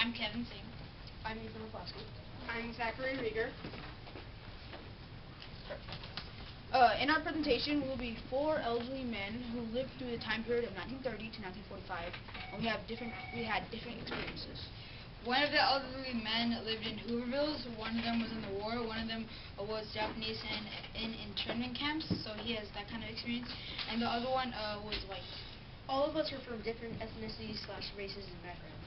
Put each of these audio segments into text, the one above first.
I'm Kevin Singh. I'm Ethan McCluskey. I'm Zachary Rieger. In our presentation, will be 4 elderly men who lived through the time period of 1930 to 1945, and we had different experiences. One of the elderly men lived in Hoovervilles. One of them was in the war. One of them was Japanese and in internment camps, so he has that kind of experience. And the other one was white. All of us are from different ethnicities/races and backgrounds.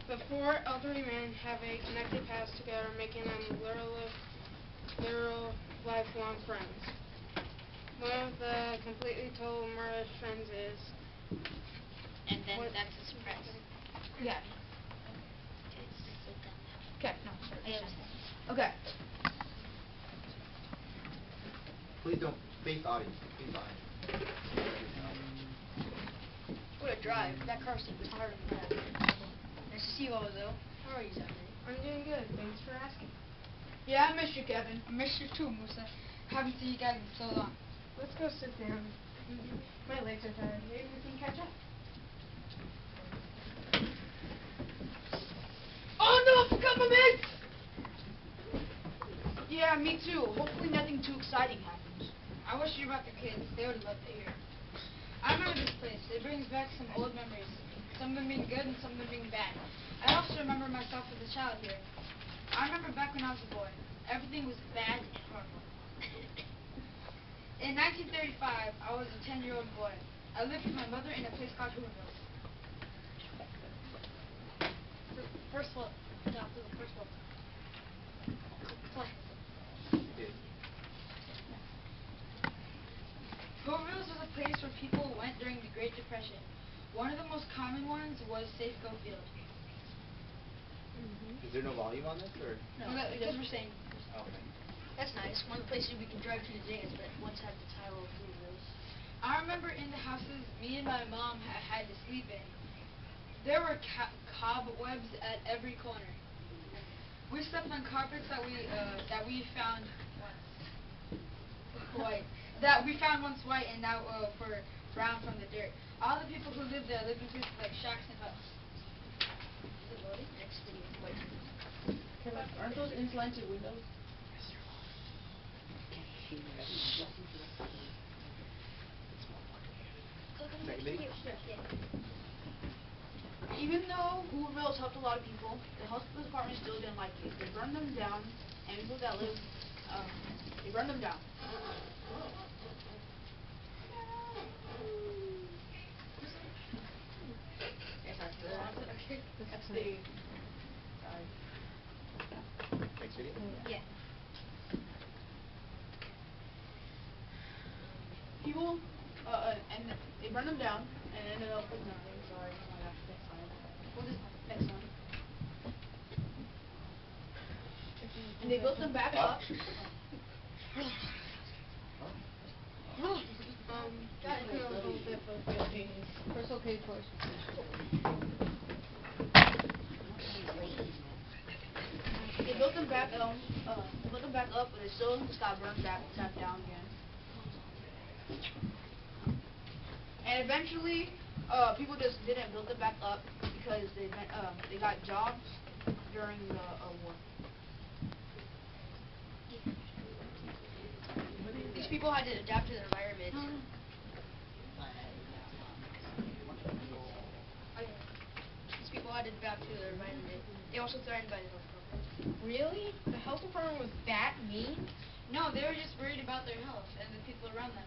The 4 elderly men have a connected past together, making them literal lifelong friends. One of the completely total merged friends is... And then that's his press. Yeah. Okay, no, sorry. Okay. Please don't face audience. Face audience. What a drive. That car seat was hard on the back. Nice to see you all, though. How are you, Zachary? I'm doing good. Thanks for asking. Yeah, I missed you, Kevin. I missed you too, Musa. Haven't seen you guys in so long. Let's go sit down. My legs are tired. Maybe we can catch up. Oh no, I forgot my meds! Yeah, me too. Hopefully nothing too exciting happens. I wish you brought the kids. They would love to hear. I remember this place. It brings back some old memories. Some of them being good and some of them being bad. I also remember myself as a child here. I remember back when I was a boy. Everything was bad and horrible. In 1935, I was a 10-year-old boy. I lived with my mother in a place called Hooverville. First floor. Top to the first floor. Play. Hooverville was a place where people went during the Great Depression. One of the most common ones was Safeco Field. Is there no volume on this, or? No, Because we're saying. Okay. that's nice. One of the places we can drive to today is but once had the title of Hoovervilles. I remember in the houses me and my mom had to sleep in. There were cobwebs at every corner. We slept on carpets that we found once white and now were brown from the dirt. All the people who lived there lived in places like shacks and huts. Is it loading? Next video. Wait. Aren't those insulated windows? Even though Hoovervilles helped a lot of people, the health department still didn't like it. They burned them down, and people that lived, they burned them down. That's the... Sorry. Next video? Yeah. People, and they burned them down, and ended up with nothing. Sorry, oh my gosh, next slide. What is next one? And they built them back up. Personal case voice. They built them back up. But it still just got burned back down again. And eventually, people just didn't build it back up because they got jobs during the war. These people had to adapt to their environment. These people had to adapt to their environment. They also threatened by the health department. Really? The health department was that mean? No, they were just worried about their health and the people around them.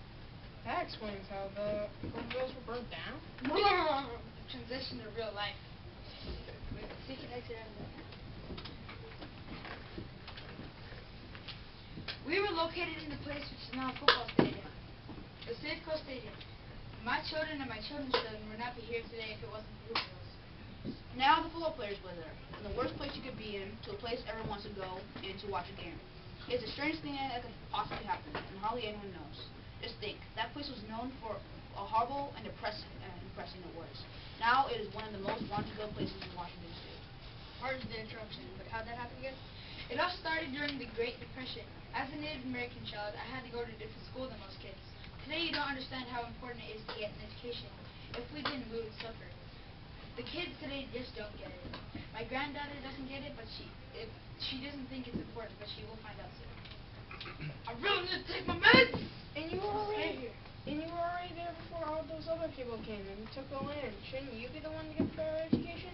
That explains how the Hoovervilles were burnt down. Transition to real life. We can exit out of that. We were located in the place which is now a football stadium, the Safeco Stadium. My children and my children's children would not be here today if it wasn't for Hoovervilles. Now the football players play there, and the worst place you could be in, to a place everyone wants to go in to watch a game. It's the strangest thing that could possibly happen, and hardly anyone knows. Just think, that place was known for how horrible and depressing it was. Now it is one of the most wanted to go places in Washington State. Pardon the interruption, but how'd that happen again? It all started during the Great Depression. As a Native American child, I had to go to a different school than most kids. Today you don't understand how important it is to get an education. If we didn't, we would suffer. The kids today just don't get it. My granddaughter doesn't get it, but she doesn't think it's important, but she will find out soon. I really need to take my meds! And you were already there before all those other people came and took the land. Shouldn't you be the one to get the better education?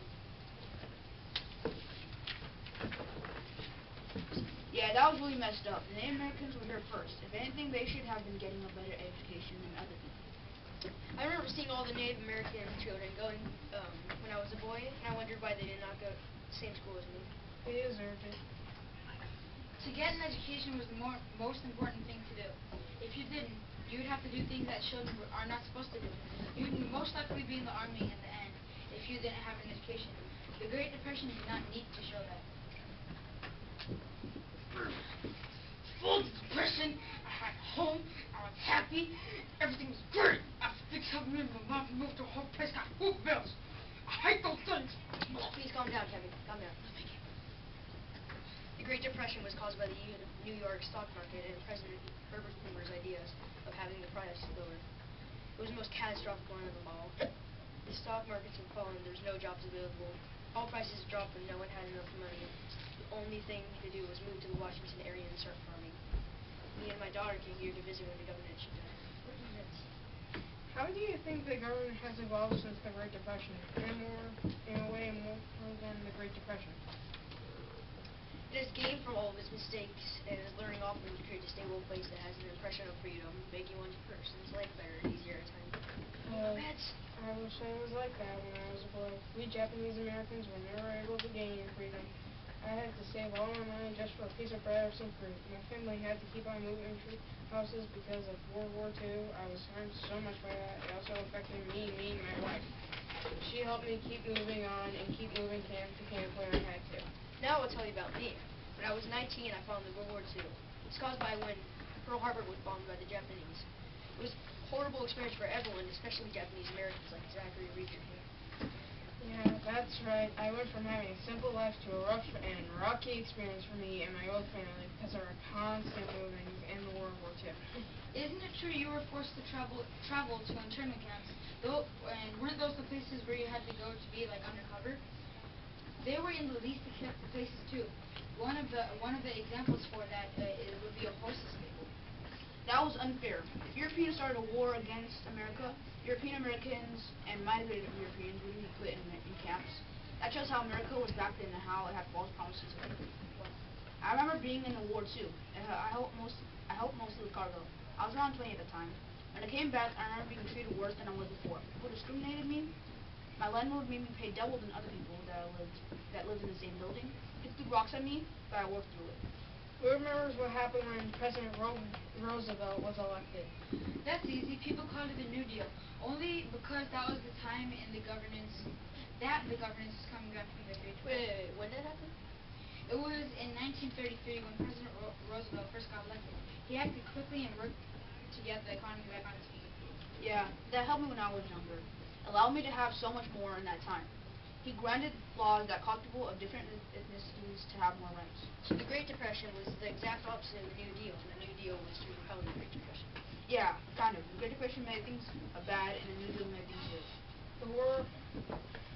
Yeah, that was really messed up. The Native Americans were here first. If anything, they should have been getting a better education than other people. I remember seeing all the Native American children going when I was a boy, and I wondered why they did not go to the same school as me. They deserved it. To get an education was the most important thing to do. If you didn't, you would have to do things that children are not supposed to do. You would most likely be in the army in the end if you didn't have an education. The Great Depression did not need to show that. Full depression, I had a home, I was happy, everything was great. I fixed something in my mom moved to a whole place, got food bills. I hate those things. Please calm down, Kevin. Calm down. The Great Depression was caused by the New York stock market and President Herbert Hoover's ideas of having the price lowered. It was the most catastrophic one of them all. The stock markets had fallen, there was no jobs available. All prices dropped and no one had enough money. The only thing to do was move to the Washington area and start farming. Me and my daughter came here to visit when the government shut down. What is this? How do you think the government has evolved since the Great Depression? In a way more than the Great Depression. It has gained from all of its mistakes and is learning often to create a stable place that has an impression of freedom, making one's person's life better and easier at times. I wish I was like that when I was a boy. We Japanese Americans were never able to gain freedom. I had to save all my money just for a piece of bread or some fruit. My family had to keep on moving houses because of World War II. I was harmed so much by that. It also affected me and my wife. She helped me keep moving on and keep moving camp to camp when I had to. Now I'll tell you about me. When I was 19, I fell in World War II. It's caused by when Pearl Harbor was bombed by the Japanese. It was a horrible experience for everyone, especially Japanese Americans like Zachary Reacher here. Yeah, that's right. I went from having a simple life to a rough and rocky experience for me and my whole family because of our constant moving in the World War II. Isn't it true you were forced to travel to internment camps? And weren't those the places where you had to go to be like undercover? They were in the least accepted places too. One of the examples for that would be a horse's stable. That was unfair. If Europeans started a war against America, European Americans and migrated Europeans would be put in camps. That shows how America was back then and how it had false promises to people. I remember being in the war too. I helped most of the cargo. I was around 20 at the time. When I came back, I remember being treated worse than I was before. People discriminated me. My landlord made me pay double than other people that lived in the same building. He threw rocks at me, but I worked through it. Who remembers what happened when President Roosevelt was elected? That's easy. People called it the New Deal, only because that was the time in the governance was coming back from the Great Depression. Wait, when did that happen? It was in 1933 when President Roosevelt first got elected. He acted quickly and worked to get the economy back on its feet. Yeah, that helped me when I was younger. Allowed me to have so much more in that time. He granted laws that caused people of different ethnicities to have more rights. So the Great Depression was the exact opposite of the New Deal, and the New Deal was to repel the Great Depression. Yeah, kind of. The Great Depression made things bad, and the New Deal made things good.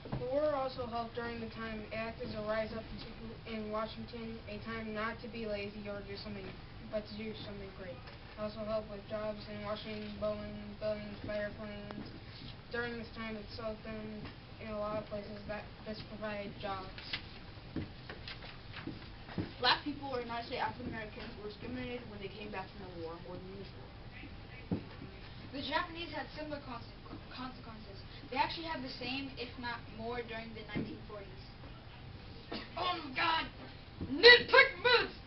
The war also helped during the time it acted as a rise up in Washington, a time not to be lazy or do something, but to do something great. Also helped with jobs in Washington, building fireplanes. During this time, it sold them in a lot of places that this provided jobs. Black people, or not say African Americans, were discriminated when they came back from the war more than usual. The Japanese had similar consequences. They actually had the same, if not more, during the 1940s. Oh my God! Nitpick moves!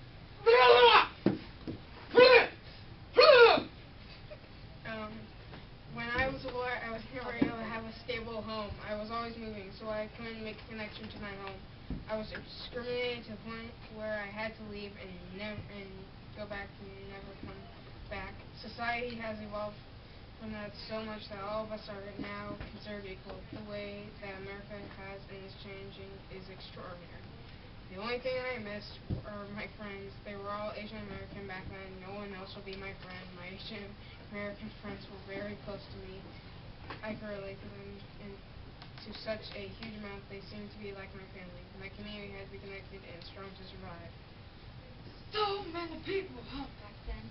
When I was a boy, I was never able to have a stable home. I was always moving, so I couldn't make a connection to my home. I was discriminated to the point where I had to leave and go back and never come back. Society has evolved from that so much that all of us are now considered equal. The way that America has and is changing is extraordinary. The only thing I missed are my friends. They were all Asian American back then. No one else would be my friend. My Asian American friends were very close to me. I could relate to them to such a huge amount. They seemed to be like my family. My community community has to be connected and strong to survive. So many people back then.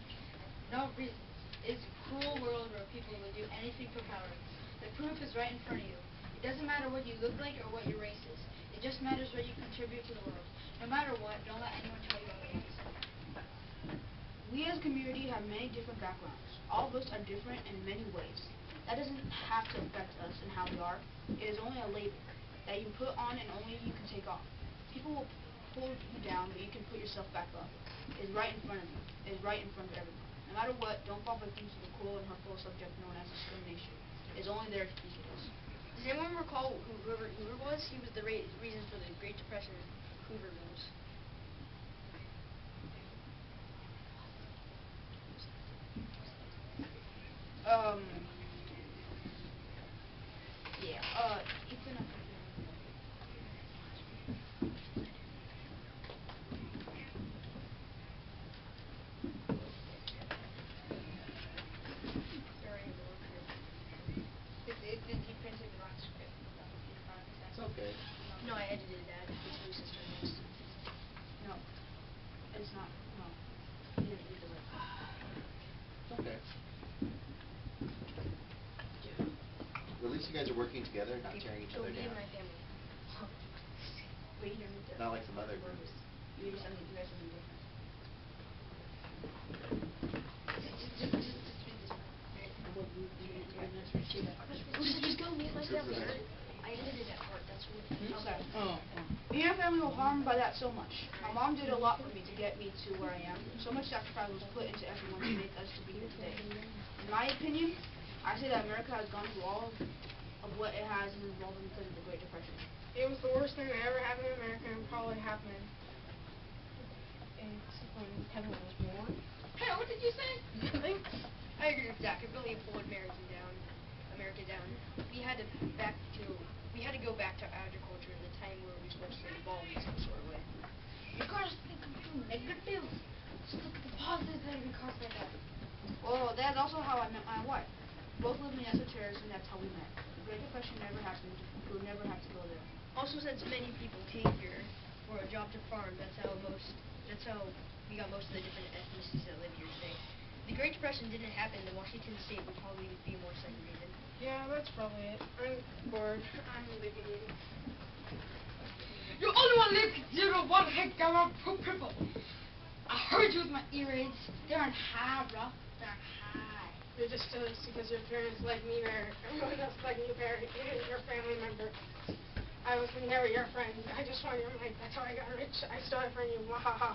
No reason. It's a cruel world where people will do anything for power. The proof is right in front of you. It doesn't matter what you look like or what your race is. It just matters what you contribute to the world. No matter what, don't let anyone tell you otherwise. We as a community have many different backgrounds. All of us are different in many ways. That doesn't have to affect us and how we are. It is only a label that you put on and only you can take off. People will pull you down, but you can put yourself back up. It is right in front of you. It is right in front of everyone. No matter what, don't fall victim to the cruel and hurtful subject known as discrimination. It is only there to teach us. Does anyone recall who Hoover was? He was the reason for the Great Depression. Hoover was. Ethan. He printed the wrong script. It's okay. No, I edited that. It's Lucy's turn next. No, it's not. No, he didn't read the right. It's okay. Well, at least you guys are working together, not tearing each So other me down. and my family. Wait, you didn't read the Not like some other groups. You just said that you guys are different. Just go, me and my family. I edited that part. That's what. Okay. Me and my family were harmed by that so much. My mom did a lot for me to get me to where I am. So much sacrifice was put into everyone to make us to be here today. In my opinion, I say that America has gone through all of what it has and involved because of the Great Depression. It was the worst thing that ever happened in America and probably happened when Kevin was born. Hey, what did you say? I agree with Zach. It really pulled America down. We had to go back to agriculture in the time where we were supposed to evolve in some sort of way. You gotta think of the negative. Just look at the positives that have been caused by that. Well, that's also how I met my wife. Both lived in esoterics, and that's how we met. The Great Depression never happened. We would never have to go there. Also, since many people came here for a job to farm, that's how we got most of the different ethnicities that live here today. If the Great Depression didn't happen, then Washington State would probably be more segregated. Yeah, that's probably it. I'm bored. I'm leaving. You only want to live because you're the one heck of poor people. I heard you with my earrings. They're on high, bro. They're on high. You're just jealous because your parents like me better. Everyone else like you better. Even your family member. I was never your friend. I just wanted your money. That's how I got rich. I stole it from you. Wahaha.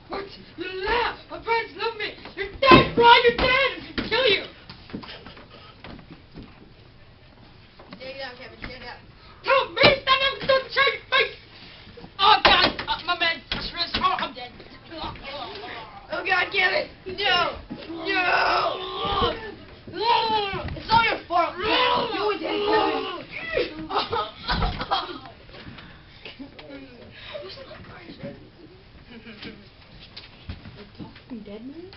What? You laugh. My parents love me. You're dead, bro. You're dead. I'm gonna kill you. Stand down, Kevin. Stand down. Help me. Stand up. Don't show your face. Oh, God. My man. Oh, I'm dead. Oh God, Kevin! No! No! It's all your fault, Kevin. You were dead, Kevin. Dead man?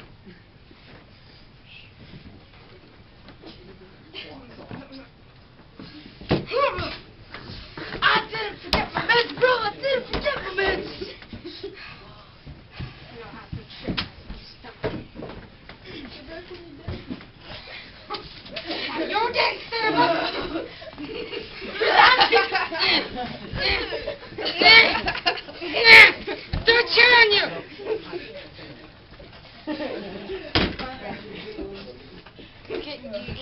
I didn't forget my meds, bro. I didn't forget my meds. You don't have to check. You're gangster, They're cheering you. Okay,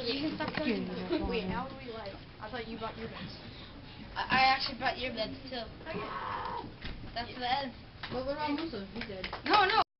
you can stop killing me. Wait, how do we like? I thought you bought your meds. I actually brought your meds too. That's the end. But what about Musa? He did. No, no.